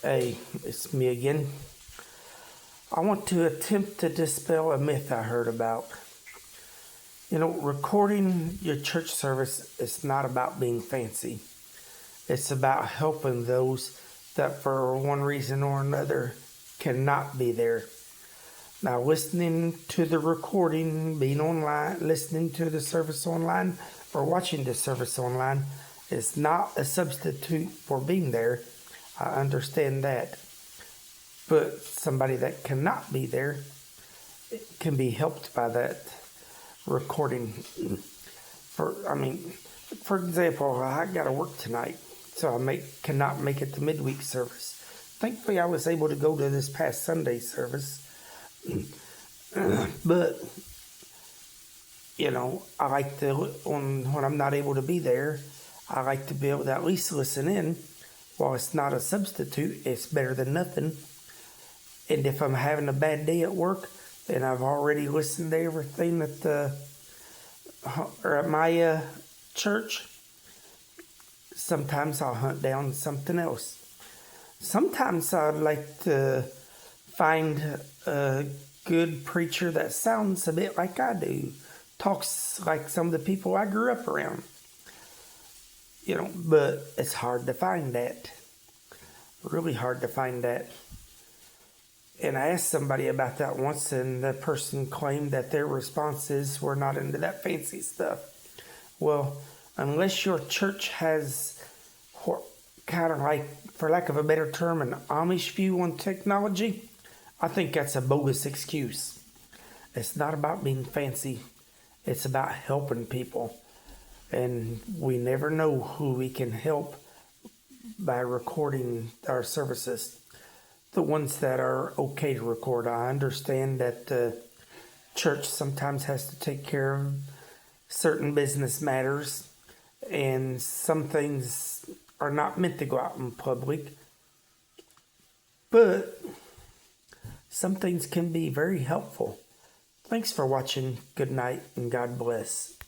Hey, it's me again. I want to attempt to dispel a myth I heard about. Recording your church service is not about being fancy. It's about helping those that for one reason or another cannot be there. Now, listening to the recording, being online, listening to the service online, or watching the service online is not a substitute for being there. I understand that. But somebody that cannot be there can be helped by that recording. For example, I got to work tonight, so cannot make it to midweek service. Thankfully, I was able to go to this past Sunday service. But I like to when I'm not able to be there, I like to be able to at least listen in. While it's not a substitute, it's better than nothing. And if I'm having a bad day at work, then I've already listened to everything at my church. Sometimes I'll hunt down something else. Sometimes I'd like to find a good preacher that sounds a bit like I do, talks like some of the people I grew up around. But it's hard to find that. Really hard to find that. And I asked somebody about that once, and the person claimed that their responses were not into that fancy stuff. Well, unless your church has kind of like, for lack of a better term, an Amish view on technology, I think that's a bogus excuse. It's not about being fancy. It's about helping people. And we never know who we can help by recording our services. The ones that are okay to record. I understand that the church sometimes has to take care of certain business matters, and some things are not meant to go out in public. But some things can be very helpful. Thanks for watching. Good night and God bless.